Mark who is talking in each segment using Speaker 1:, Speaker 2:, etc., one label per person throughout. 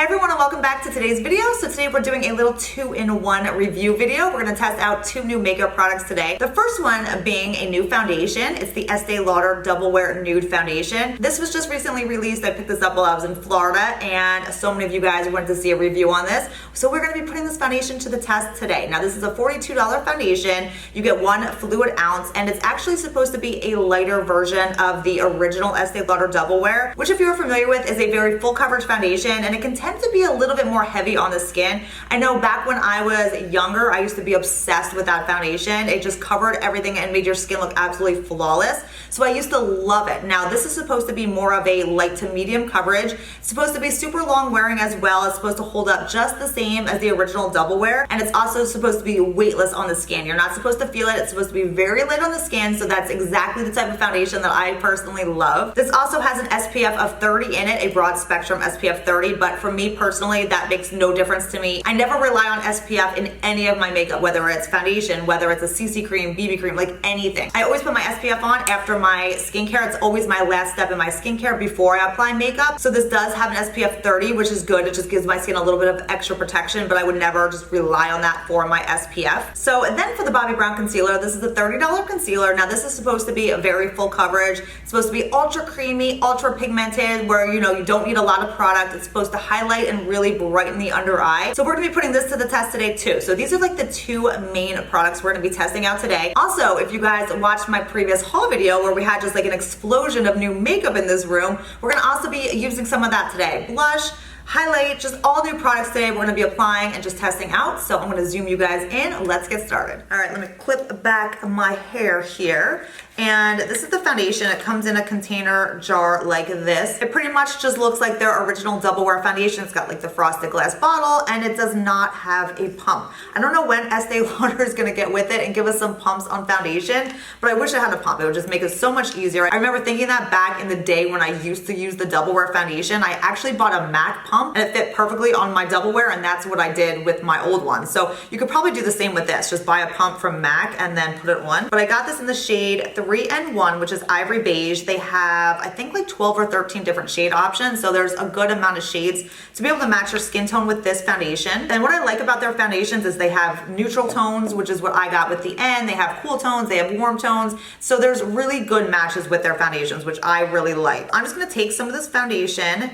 Speaker 1: Hey everyone, and welcome back to today's video. So today we're doing a little 2-in-1 review video. We're gonna test out 2 new makeup products today. The first one being a new foundation. It's the Estee Lauder Double Wear Nude Foundation. This was just recently released. I picked this up while I was in Florida, and so many of you guys wanted to see a review on this. So we're gonna be putting this foundation to the test today. Now this is a $42 foundation. You get 1 fluid ounce, and it's actually supposed to be a lighter version of the original Estee Lauder Double Wear, which if you're familiar with is a very full coverage foundation, and it can tend to be a little bit more heavy on the skin. I know back when I was younger, I used to be obsessed with that foundation. It just covered everything and made your skin look absolutely flawless. So I used to love it. Now this is supposed to be more of a light to medium coverage. It's supposed to be super long wearing as well. It's supposed to hold up just the same as the original Double Wear. And it's also supposed to be weightless on the skin. You're not supposed to feel it. It's supposed to be very light on the skin. So that's exactly the type of foundation that I personally love. This also has an SPF of 30 in it, a broad spectrum SPF 30, but for me personally, that makes no difference to me. I never rely on SPF in any of my makeup, whether it's foundation, whether it's a CC cream, BB cream, like anything. I always put my SPF on after my skincare. It's always my last step in my skincare before I apply makeup. So this does have an SPF 30, which is good. It just gives my skin a little bit of extra protection, but I would never just rely on that for my SPF. So and then for the Bobbi Brown Concealer, this is a $30 concealer. Now this is supposed to be a very full coverage. It's supposed to be ultra creamy, ultra pigmented, where you don't need a lot of product. It's supposed to highlight and really brighten the under eye. So we're gonna be putting this to the test today too. So these are like the 2 main products we're gonna be testing out today. Also, if you guys watched my previous haul video where we had just like an explosion of new makeup in this room, we're gonna also be using some of that today. Blush, highlight, just all new products today we're gonna be applying and just testing out. So I'm gonna zoom you guys in. Let's get started. All right, let me clip back my hair here. And this is the foundation. It comes in a container jar like this. It pretty much just looks like their original Double Wear foundation. It's got like the frosted glass bottle, and it does not have a pump. I don't know when Estee Lauder is gonna get with it and give us some pumps on foundation, but I wish it had a pump. It would just make it so much easier. I remember thinking that back in the day when I used to use the Double Wear foundation. I actually bought a MAC pump and it fit perfectly on my Double Wear, and that's what I did with my old one. So you could probably do the same with this. Just buy a pump from MAC and then put it on. But I got this in the shade 3N1, which is ivory beige. They have, I think, like 12 or 13 different shade options. So there's a good amount of shades to be able to match your skin tone with this foundation. And what I like about their foundations is they have neutral tones, which is what I got with the N. They have cool tones, they have warm tones. So there's really good matches with their foundations, which I really like. I'm just gonna take some of this foundation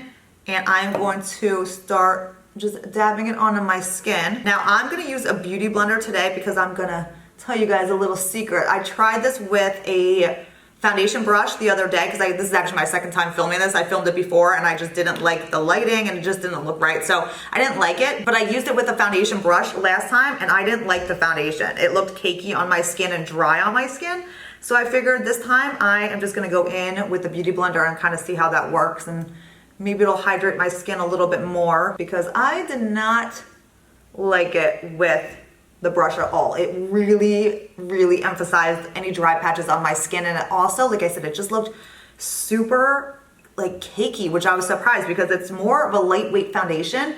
Speaker 1: and I'm going to start just dabbing it onto my skin. Now I'm gonna use a beauty blender today because I'm gonna tell you guys a little secret. I tried this with a foundation brush the other day because this is actually my second time filming this. I filmed it before and I just didn't like the lighting and it just didn't look right. So I didn't like it, but I used it with a foundation brush last time and I didn't like the foundation. It looked cakey on my skin and dry on my skin. So I figured this time I am just gonna go in with the beauty blender and kind of see how that works, and maybe it'll hydrate my skin a little bit more because I did not like it with the brush at all. It really, really emphasized any dry patches on my skin. And it also, like I said, it just looked super like cakey, which I was surprised because it's more of a lightweight foundation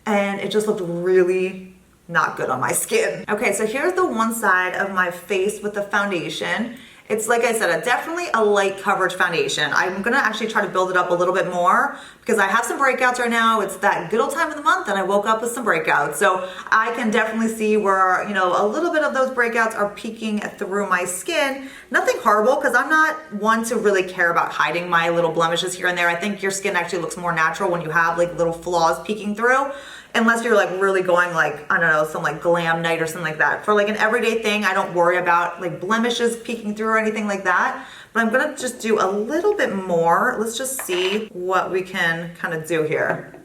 Speaker 1: and it just looked really not good on my skin. Okay, so here's the one side of my face with the foundation. It's, like I said, definitely a light coverage foundation. I'm gonna actually try to build it up a little bit more because I have some breakouts right now. It's that good old time of the month and I woke up with some breakouts. So I can definitely see where, a little bit of those breakouts are peeking through my skin. Nothing horrible because I'm not one to really care about hiding my little blemishes here and there. I think your skin actually looks more natural when you have like little flaws peeking through. Unless you're like really going like, I don't know, some like glam night or something like that. For like an everyday thing, I don't worry about like blemishes peeking through or anything like that. But I'm gonna just do a little bit more. Let's just see what we can kind of do here.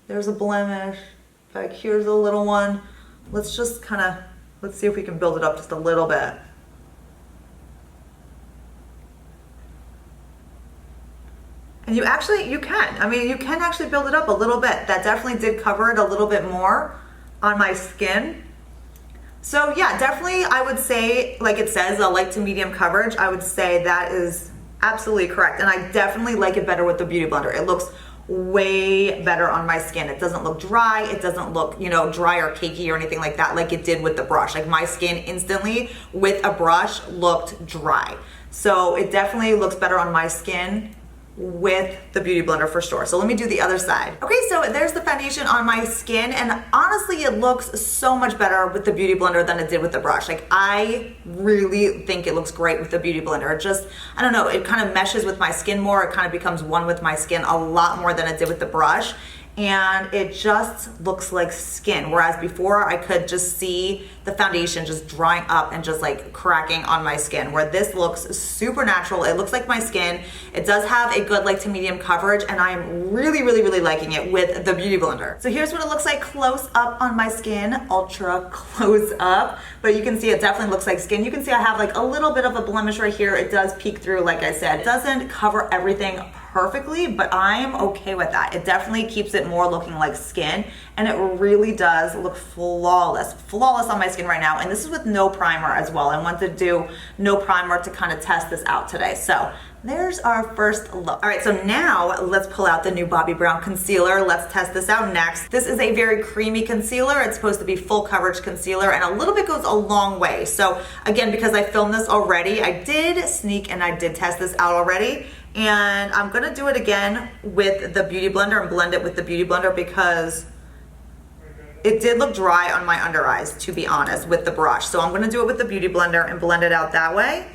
Speaker 1: There's a blemish, like here's a little one. Let's see if we can build it up just a little bit. And you can. I mean, you can actually build it up a little bit. That definitely did cover it a little bit more on my skin. So yeah, definitely I would say, like it says, a light to medium coverage. I would say that is absolutely correct. And I definitely like it better with the beauty blender. It looks way better on my skin. It doesn't look dry. It doesn't look, dry or cakey or anything like that like it did with the brush. Like my skin instantly with a brush looked dry. So it definitely looks better on my skin with the Beauty Blender for sure. So let me do the other side. Okay, so there's the foundation on my skin, and honestly it looks so much better with the Beauty Blender than it did with the brush. Like, I really think it looks great with the Beauty Blender. It just, I don't know, it kind of meshes with my skin more. It kind of becomes one with my skin a lot more than it did with the brush. And it just looks like skin. Whereas before I could just see the foundation just drying up and just like cracking on my skin, where this looks super natural. It looks like my skin. It does have a good light to medium coverage, and I am really, really, really liking it with the Beauty Blender. So here's what it looks like close up on my skin, ultra close up, but you can see it definitely looks like skin. You can see I have like a little bit of a blemish right here. It does peek through, like I said. It doesn't cover everything perfectly, but I'm okay with that. It definitely keeps it more looking like skin, and it really does look flawless on my skin right now. And this is with no primer as well. I wanted to do no primer to kind of test this out today. So there's our first look. All right, so now let's pull out the new Bobbi Brown concealer. Let's test this out next. This is a very creamy concealer. It's supposed to be full coverage concealer, and a little bit goes a long way. So again, because I filmed this already, I did sneak and I did test this out already. And I'm gonna do it again with the Beauty Blender and blend it with the Beauty Blender, because it did look dry on my under eyes, to be honest, with the brush. So I'm gonna do it with the Beauty Blender and blend it out that way.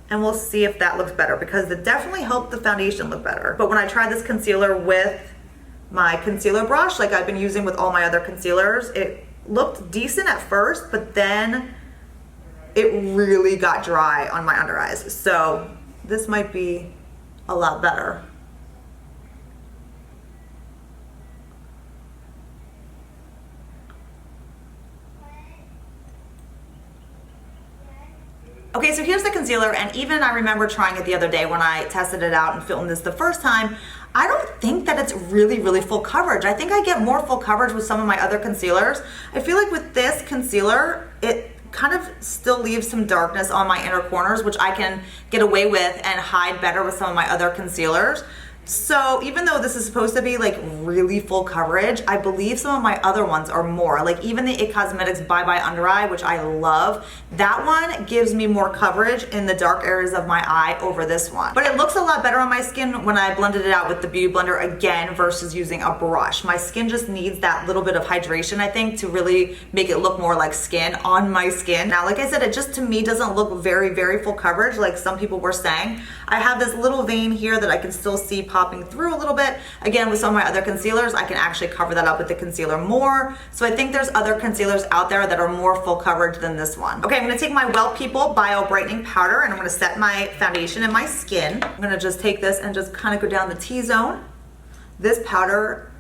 Speaker 1: And we'll see if that looks better, because it definitely helped the foundation look better. But when I tried this concealer with my concealer brush, like I've been using with all my other concealers, it looked decent at first, but then it really got dry on my under eyes. So this might be a lot better. Okay, so here's the concealer, and even I remember trying it the other day when I tested it out and filmed this the first time. I don't think that it's really, really full coverage. I think I get more full coverage with some of my other concealers. I feel like with this concealer, it kind of still leaves some darkness on my inner corners, which I can get away with and hide better with some of my other concealers. So even though this is supposed to be like really full coverage, I believe some of my other ones are more. Like even the IT Cosmetics Bye Bye Under Eye, which I love, that one gives me more coverage in the dark areas of my eye over this one. But it looks a lot better on my skin when I blended it out with the Beauty Blender again versus using a brush. My skin just needs that little bit of hydration, I think, to really make it look more like skin on my skin. Now, like I said, it just to me doesn't look very, very full coverage like some people were saying. I have this little vein here that I can still see popping through a little bit. Again, with some of my other concealers, I can actually cover that up with the concealer more. So I think there's other concealers out there that are more full coverage than this one. Okay, I'm gonna take my Well People Bio Brightening Powder, and I'm gonna set my foundation in my skin. I'm gonna just take this and just kind of go down the T-zone. This powder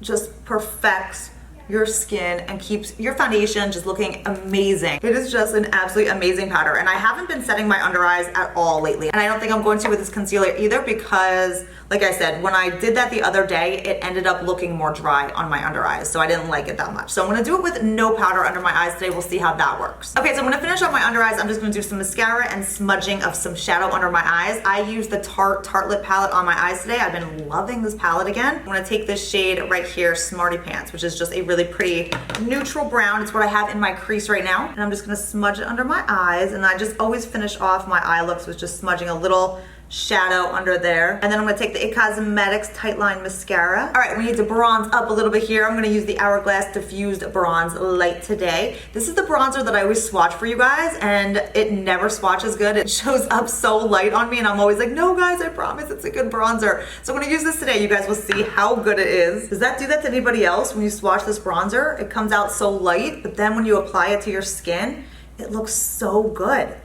Speaker 1: just perfects your skin and keeps your foundation just looking amazing. It is just an absolutely amazing powder, and I haven't been setting my under eyes at all lately, and I don't think I'm going to with this concealer either, because like I said, when I did that the other day, it ended up looking more dry on my under eyes, so I didn't like it that much. So I'm gonna do it with no powder under my eyes today. We'll see how that works. Okay, so I'm gonna finish up my under eyes. I'm just gonna do some mascara and smudging of some shadow under my eyes. I use the Tarte Lip Palette on my eyes today. I've been loving this palette again. I'm gonna take this shade right here, Smarty Pants, which is just a really pretty neutral brown. It's what I have in my crease right now. And I'm just gonna smudge it under my eyes, and I just always finish off my eye looks with just smudging a little shadow under there. And then I'm gonna take the IT Cosmetics Tight Line Mascara. All right, we need to bronze up a little bit here. I'm gonna use the Hourglass Diffused Bronze Light today. This is the bronzer that I always swatch for you guys, and it never swatches good. It shows up so light on me, and I'm always like, no guys, I promise it's a good bronzer. So I'm gonna use this today. You guys will see how good it is. Does that do that to anybody else when you swatch this bronzer? It comes out so light, but then when you apply it to your skin, it looks so good.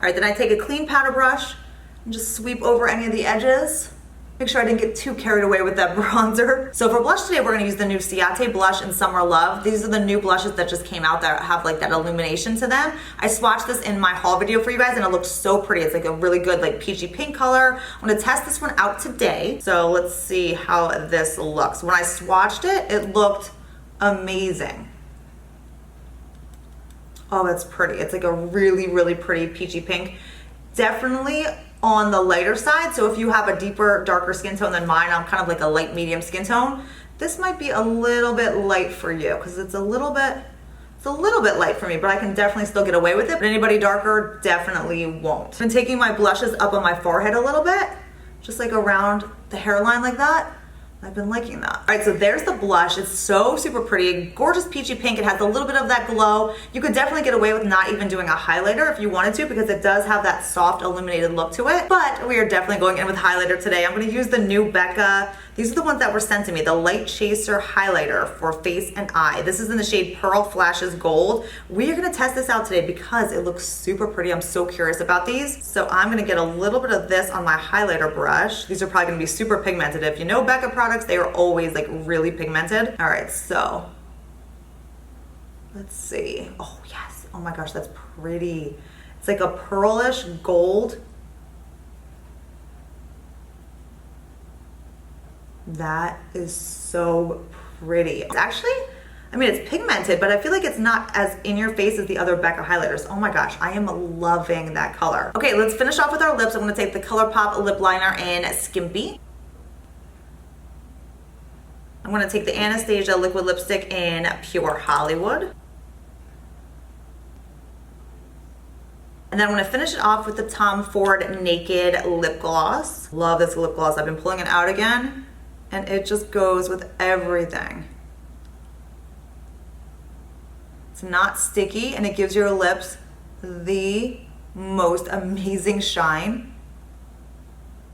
Speaker 1: All right, then I take a clean powder brush and just sweep over any of the edges. Make sure I didn't get too carried away with that bronzer. So for blush today, we're gonna use the new Ciate blush in Summer Love. These are the new blushes that just came out that have like that illumination to them. I swatched this in my haul video for you guys, and it looks so pretty. It's like a really good like peachy pink color. I'm gonna test this one out today. So let's see how this looks. When I swatched it, it looked amazing. Oh, that's pretty. It's like a really, really pretty peachy pink. Definitely on the lighter side. So if you have a deeper, darker skin tone than mine, I'm kind of like a light medium skin tone, this might be a little bit light for you because it's a little bit It's a little bit light for me, but I can definitely still get away with it. But anybody darker definitely won't. I've been taking my blushes up on my forehead a little bit, just like around the hairline like that. I've been liking that. All right, so there's the blush. It's so super pretty, gorgeous peachy pink. It has a little bit of that glow. You could definitely get away with not even doing a highlighter if you wanted to, because it does have that soft illuminated look to it. But we are definitely going in with highlighter today. I'm gonna use the new Becca. These are the ones that were sent to me, the Light Chaser Highlighter for face and eye. This is in the shade Pearl Flashes Gold. We are gonna test this out today because it looks super pretty. I'm so curious about these. So I'm gonna get a little bit of this on my highlighter brush. These are probably gonna be super pigmented. If you know Becca products, they are always like really pigmented. All right, so let's see. Oh yes, oh my gosh, that's pretty. It's like a pearlish gold. That is so pretty. It's actually, I mean, it's pigmented, but I feel like it's not as in your face as the other Becca highlighters. Oh my gosh, I am loving that color. Okay, let's finish off with our lips. I'm gonna take the ColourPop lip liner in Skimpy. I'm gonna take the Anastasia liquid lipstick in Pure Hollywood. And then I'm gonna finish it off with the Tom Ford Naked Lip Gloss. Love this lip gloss. I've been pulling it out again, and it just goes with everything. It's not sticky, and it gives your lips the most amazing shine.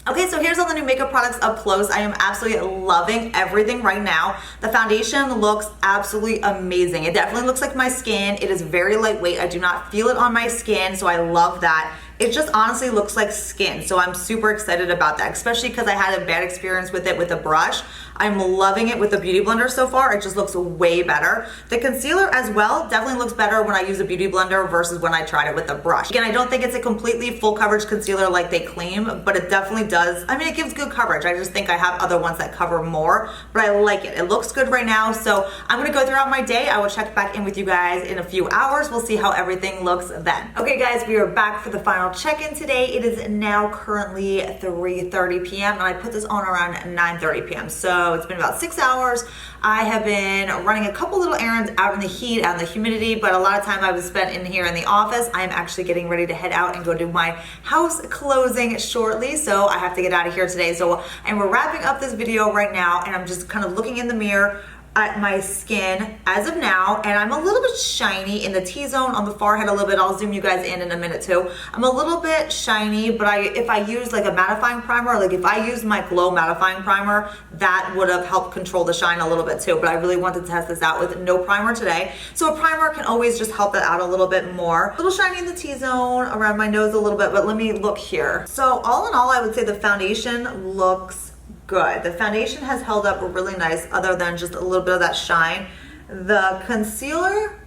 Speaker 1: Okay, so here's all the new makeup products up close. I am absolutely loving everything right now. The foundation looks absolutely amazing. It definitely looks like my skin. It is very lightweight. I do not feel it on my skin, so I love that. It just honestly looks like skin, so I'm super excited about that, especially because I had a bad experience with it with a brush. I'm loving it with the Beauty Blender so far. It just looks way better. The concealer as well definitely looks better when I use a Beauty Blender versus when I tried it with a brush. Again, I don't think it's a completely full coverage concealer like they claim, but it definitely does. I mean, it gives good coverage. I just think I have other ones that cover more, but I like it. It looks good right now, so I'm gonna go throughout my day. I will check back in with you guys in a few hours. We'll see how everything looks then. Okay guys, we are back for the final check-in today. It is now currently 3:30 p.m. and I put this on around 9:30 p.m. So it's been about 6 hours. I have been running a couple little errands out in the heat, out in the humidity, but a lot of time I was spent in here in the office. I am actually getting ready to head out and go do my house closing shortly, so I have to get out of here today. So, and we're wrapping up this video right now, and I'm just kind of looking in the mirror at my skin as of now, and I'm a little bit shiny in the T-zone on the forehead a little bit. I'll zoom you guys in a minute too. I'm a little bit shiny, but if I use like a mattifying primer, like if I use my Glow mattifying primer, that would have helped control the shine a little bit too, but I really wanted to test this out with no primer today. So a primer can always just help that out a little bit more. A little shiny in the T-zone, around my nose a little bit, but let me look here. So all in all, I would say the foundation looks good. The foundation has held up really nice other than just a little bit of that shine. The concealer,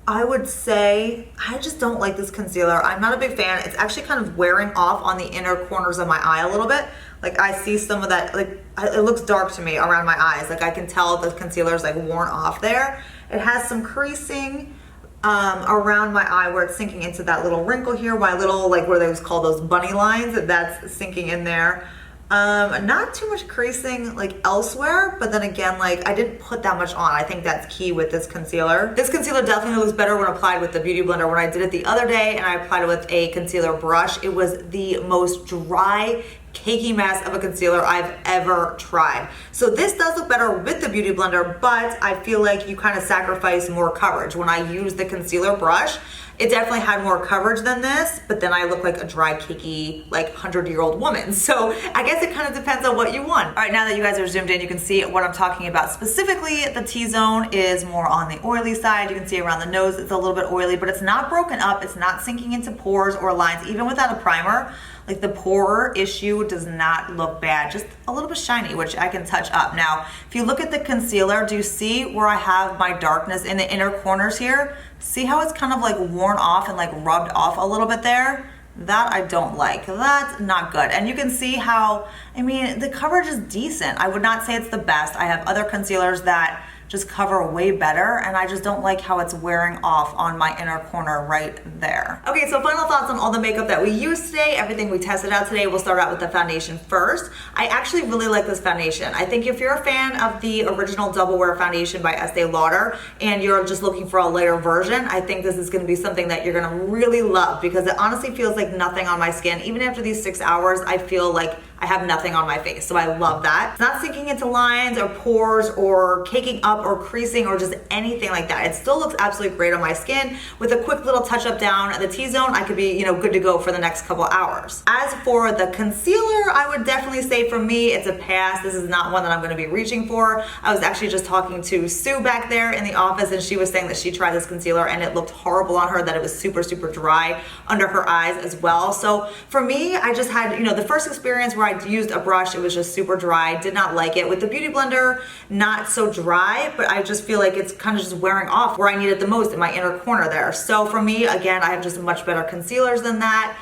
Speaker 1: I would say, I just don't like this concealer. I'm not a big fan. It's actually kind of wearing off on the inner corners of my eye a little bit. Like I see some of that, like it looks dark to me around my eyes. Like I can tell the concealer is like worn off there. It has some creasing around my eye where it's sinking into that little wrinkle here, my little, like where they was called those bunny lines, that's sinking in there. Not too much creasing like elsewhere, but then again, like I didn't put that much on. I think that's key with this concealer. This concealer definitely looks better when applied with the Beauty Blender. When I did it the other day and I applied it with a concealer brush, it was the most dry, cakey mess of a concealer I've ever tried. So this does look better with the Beauty Blender, but I feel like you kind of sacrifice more coverage. When I use the concealer brush, it definitely had more coverage than this, but then I look like a dry, cakey, like 100-year-old woman. So I guess it kind of depends on what you want. All right, now that you guys are zoomed in, you can see what I'm talking about. Specifically, the T-zone is more on the oily side. You can see around the nose, it's a little bit oily, but it's not broken up. It's not sinking into pores or lines, even without a primer. Like the pore issue does not look bad, just a little bit shiny, which I can touch up. Now, if you look at the concealer, do you see where I have my darkness in the inner corners here? See how it's kind of like worn off and like rubbed off a little bit there? That I don't like. That's not good. And you can see how, I mean, the coverage is decent. I would not say it's the best. I have other concealers that just cover way better, and I just don't like how it's wearing off on my inner corner right there. Okay, so final thoughts on all the makeup that we used today, everything we tested out today. We'll start out with the foundation first. I actually really like this foundation. I think if you're a fan of the original Double Wear foundation by Estee Lauder and you're just looking for a lighter version, I think this is gonna be something that you're gonna really love because it honestly feels like nothing on my skin. Even after these 6 hours, I feel like I have nothing on my face, so I love that. It's not sinking into lines or pores or caking up or creasing or just anything like that. It still looks absolutely great on my skin. With a quick little touch up down the T-zone, I could be, good to go for the next couple hours. As for the concealer, I would definitely say for me, it's a pass. This is not one that I'm gonna be reaching for. I was actually just talking to Sue back there in the office, and she was saying that she tried this concealer and it looked horrible on her, that it was super, super dry under her eyes as well. So for me, I just had, the first experience where I used a brush, it was just super dry, did not like it. With the Beauty Blender, not so dry, but I just feel like it's kind of just wearing off where I need it the most in my inner corner there. So for me, again, I have just much better concealers than that.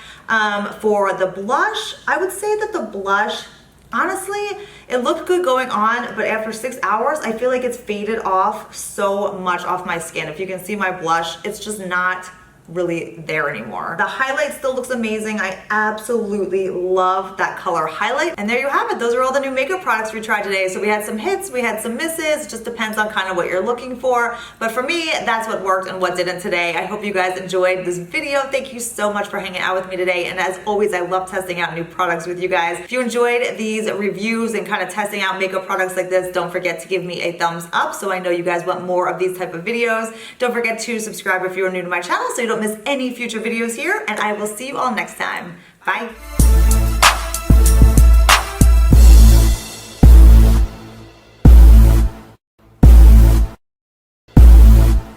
Speaker 1: For the blush, I would say that the blush, honestly, it looked good going on, but after 6 hours, I feel like it's faded off so much off my skin. If you can see my blush, it's just not really there anymore. The highlight still looks amazing. I absolutely love that color highlight. And there you have it. Those are all the new makeup products we tried today. So we had some hits, we had some misses. It just depends on kind of what you're looking for. But for me, that's what worked and what didn't today. I hope you guys enjoyed this video. Thank you so much for hanging out with me today. And as always, I love testing out new products with you guys. If you enjoyed these reviews and kind of testing out makeup products like this, don't forget to give me a thumbs up so I know you guys want more of these type of videos. Don't forget to subscribe if you're new to my channel so you don't miss any future videos here, and I will see you all next time. Bye.